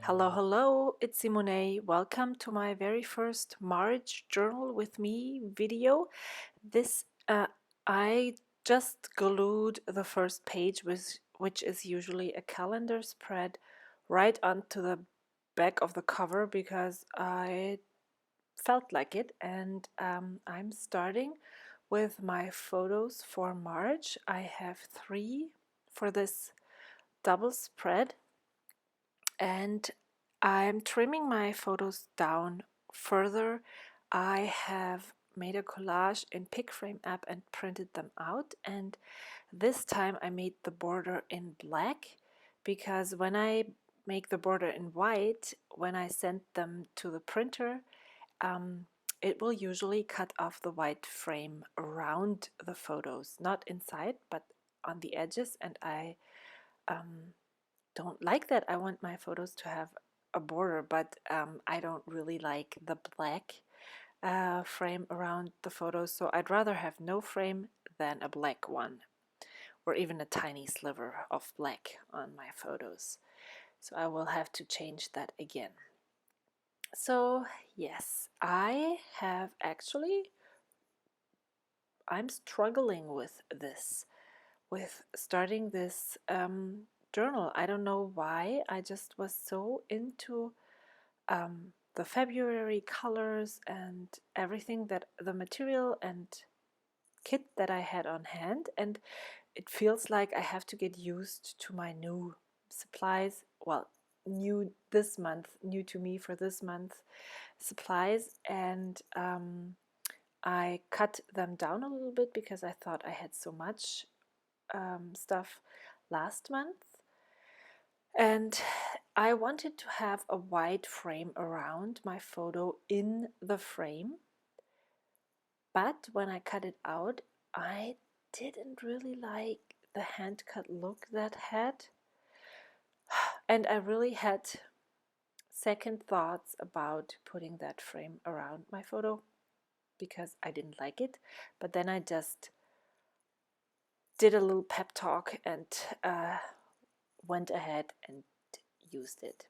Hello, hello, it's Simone. Welcome to my very first March Journal with Me video. This I just glued the first page, which is usually a calendar spread, right onto the back of the cover because I felt like it, and I'm starting with my photos for March. I have 3 for this double spread, and I'm trimming my photos down further. I have made a collage in PicFrame app and printed them out, and this time I made the border in black because when I make the border in white, when I send them to the printer, um, it will usually cut off the white frame around the photos, not inside but on the edges, and I don't like that. I want my photos to have a border, but I don't really like the black frame around the photos, so I'd rather have no frame than a black one, or even a tiny sliver of black on my photos. So I will have to change that again. So yes, I'm struggling with this, with starting this journal. I don't know why. I just was so into the February colors and everything, that the material and kit that I had on hand, and it feels like I have to get used to my new supplies. Well, new this month, new to me for this month supplies, and I cut them down a little bit because I thought I had so much stuff last month, and I wanted to have a white frame around my photo in the frame, but when I cut it out, I didn't really like the hand cut look that had, and I really had second thoughts about putting that frame around my photo because I didn't like it. But then I just did a little pep talk and went ahead and used it.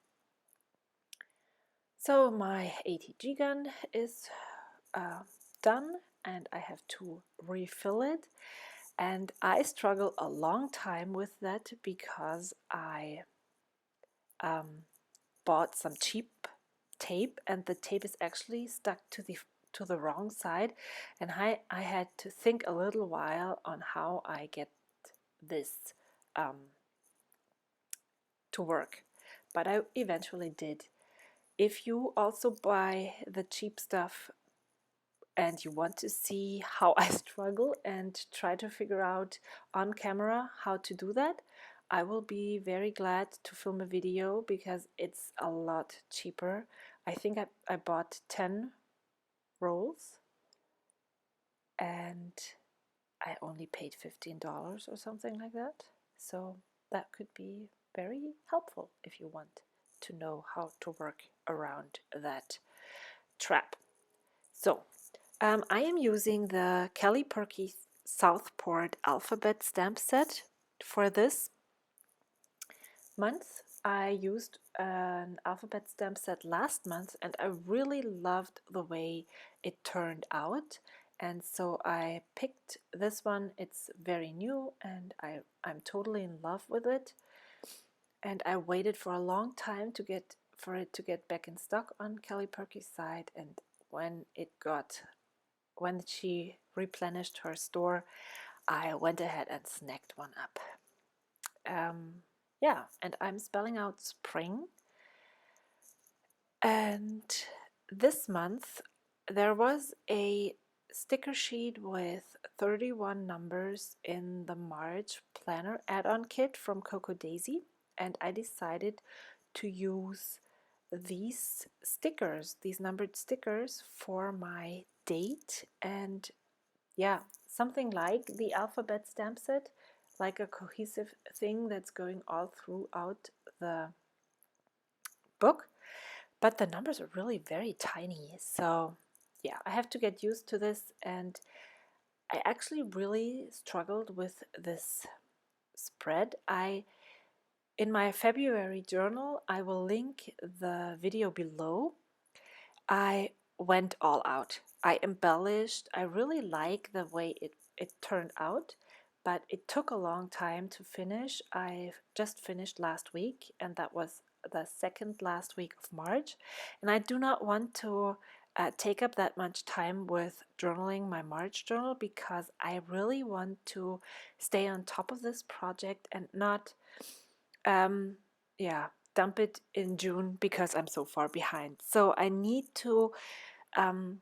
So my ATG gun is done, and I have to refill it, and I struggle a long time with that because I bought some cheap tape, and the tape is actually stuck to the wrong side, and I had to think a little while on how I get this to work, but I eventually did. If you also buy the cheap stuff and you want to see how I struggle and try to figure out on camera how to do that, I will be very glad to film a video because it's a lot cheaper. I think I bought 10 rolls and I only paid $15 or something like that. So that could be very helpful if you want to know how to work around that trap. So I am using the Kelly Perky Southport alphabet stamp set for this month. I used an alphabet stamp set last month and I really loved the way it turned out, and so I picked this one. It's very new and I'm totally in love with it, and I waited for a long time for it to get back in stock on Kelly Perky's side, and when she replenished her store, I went ahead and snagged one up. Yeah, and I'm spelling out spring. And this month there was a sticker sheet with 31 numbers in the March planner add-on kit from Coco Daisy, and I decided to use these stickers, these numbered stickers, for my date. And yeah, something like the alphabet stamp set, like a cohesive thing that's going all throughout the book, but the numbers are really very tiny. So yeah, I have to get used to this, and I actually really struggled with this spread. I in my February journal, I will link the video below. I went all out. I embellished. I really like the way it turned out, but it took a long time to finish. I just finished last week, and that was the second last week of March. And I do not want to take up that much time with journaling my March journal because I really want to stay on top of this project and not, yeah, dump it in June because I'm so far behind. So I need to um,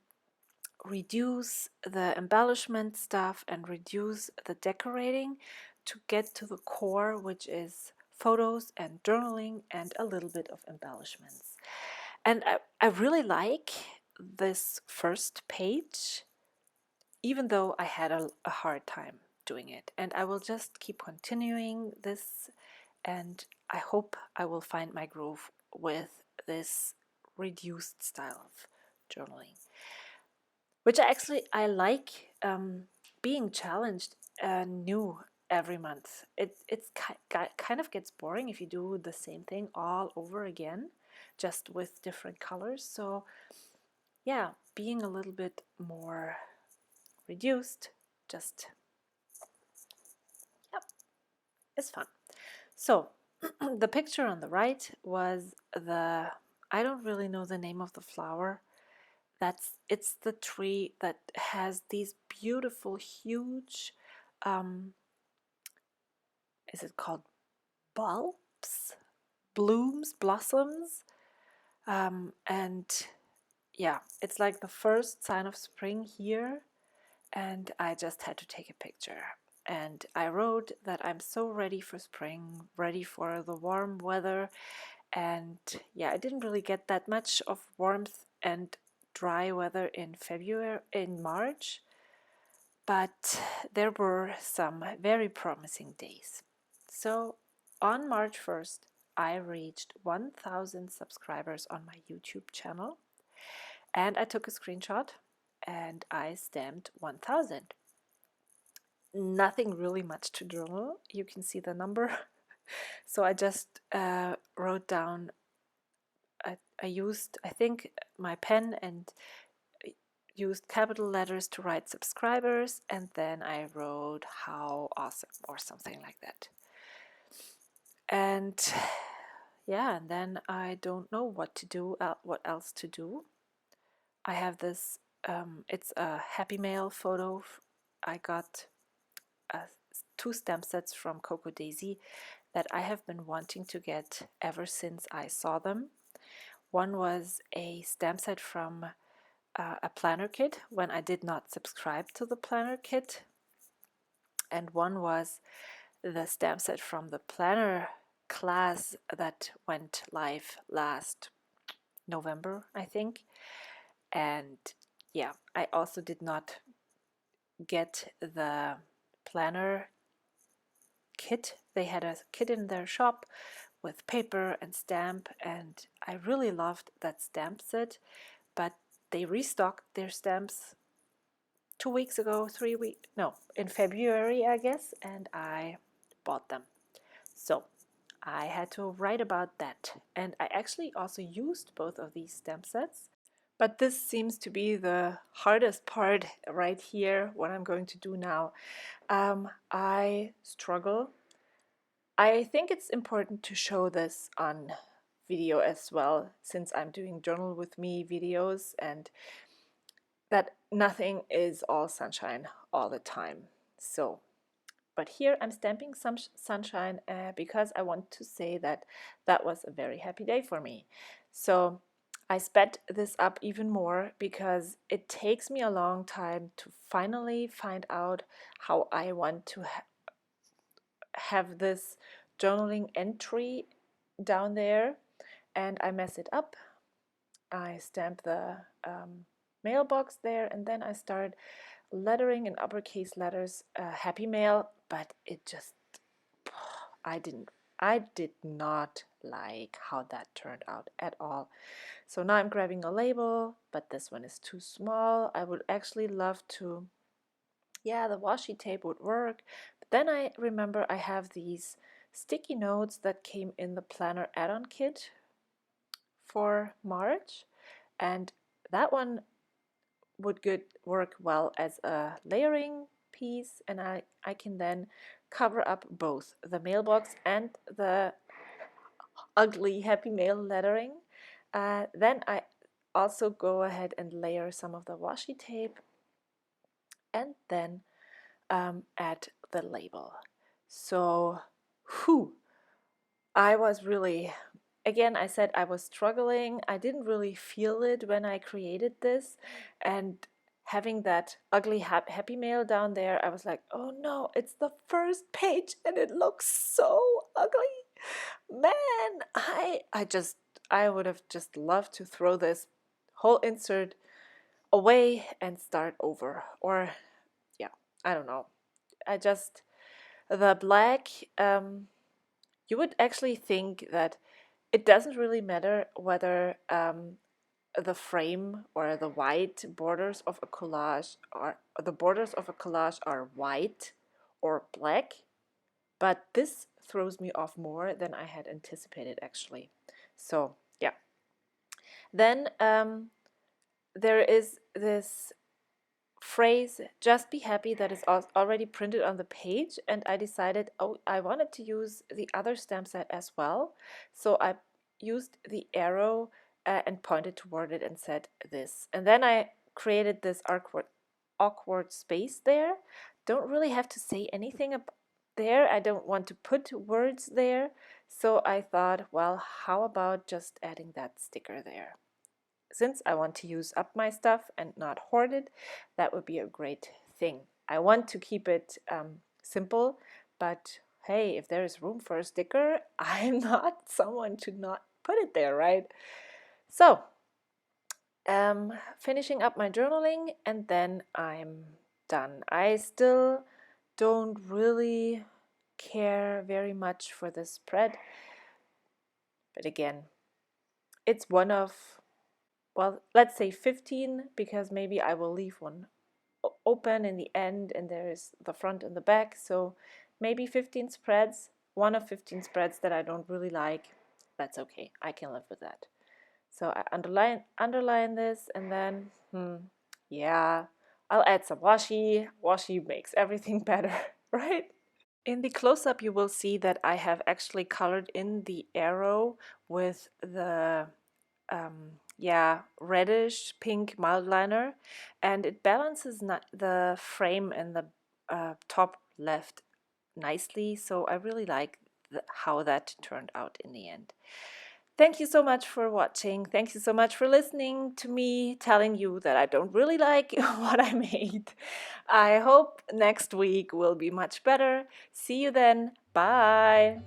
reduce the embellishment stuff and reduce the decorating to get to the core, which is photos and journaling and a little bit of embellishments. And I really like this first page, even though I had a hard time doing it. And I will just keep continuing this, and I hope I will find my groove with this reduced style of journaling, which I like, being challenged new every month. It's kind of gets boring if you do the same thing all over again, just with different colors. So yeah, being a little bit more reduced, just, yep, is fun. So the picture on the right was I don't really know the name of the flower. It's the tree that has these beautiful, huge, um, is it called bulbs? Blooms, blossoms, and yeah, it's like the first sign of spring here, and I just had to take a picture. And I wrote that I'm so ready for spring, ready for the warm weather. And yeah, I didn't really get that much of warmth and dry weather in March, but there were some very promising days. So on March 1st, I reached 1,000 subscribers on my YouTube channel, and I took a screenshot and I stamped 1,000. Nothing really much to journal. You can see the number. So I just wrote down, I used, I think, my pen and used capital letters to write subscribers, and then I wrote how awesome or something like that. And yeah, and then I don't know what to do, what else to do. I have this, it's a Happy Mail photo. I got uh, 2 stamp sets from Coco Daisy that I have been wanting to get ever since I saw them. One was a stamp set from a planner kit when I did not subscribe to the planner kit, and one was the stamp set from the planner class that went live last November, I think. And yeah, I also did not get the planner kit. They had a kit in their shop with paper and stamp, and I really loved that stamp set, but they restocked their stamps 2 weeks ago, 3 weeks, no, in February, I guess, and I bought them. So I had to write about that, and I actually also used both of these stamp sets. But this seems to be the hardest part right here, what I'm going to do now. I struggle. I think it's important to show this on video as well, since I'm doing journal with me videos, and that nothing is all sunshine all the time. So, but here I'm stamping some sunshine because I want to say that that was a very happy day for me. So I sped this up even more because it takes me a long time to finally find out how I want to have this journaling entry down there, and I mess it up. I stamp the mailbox there, and then I start lettering in uppercase letters happy mail, but it just, I did not like how that turned out at all. So now I'm grabbing a label, but this one is too small. I would actually love to, yeah, the washi tape would work, but then I remember I have these sticky notes that came in the planner add-on kit for March, and that one would work well as a layering piece, and I can then cover up both the mailbox and the ugly Happy Mail lettering. Then I also go ahead and layer some of the washi tape and then add the label. So, whew, I was really, again, I said I was struggling. I didn't really feel it when I created this, and having that ugly Happy Mail down there, I was like, oh no, it's the first page and it looks so ugly. Man, I would have just loved to throw this whole insert away and start over. Or yeah, I don't know. The black, you would actually think that it doesn't really matter whether the frame or the white borders of a collage are white or black, but this throws me off more than I had anticipated actually. So yeah. Then there is this phrase, just be happy, that is already printed on the page, and I decided, oh, I wanted to use the other stamp set as well. So I used the arrow and pointed toward it and said this. And then I created this awkward space there. Don't really have to say anything there. I don't want to put words there. So I thought, well, how about just adding that sticker there? Since I want to use up my stuff and not hoard it, that would be a great thing. I want to keep it simple, but hey, if there is room for a sticker, I'm not someone to not put it there, right? So, finishing up my journaling, and then I'm done. I still don't really care very much for this spread, but again, it's one of, well, let's say 15, because maybe I will leave one open in the end and there's the front and the back. So maybe 15 spreads, one of 15 spreads that I don't really like. That's okay. I can live with that. So I underline this, and then, yeah, I'll add some washi. Washi makes everything better, right? In the close-up, you will see that I have actually colored in the arrow with the reddish pink mild liner, and it balances the frame and the top left nicely. So I really like how that turned out in the end. Thank you so much for watching. Thank you so much for listening to me telling you that I don't really like what I made. I hope next week will be much better. See you then. Bye.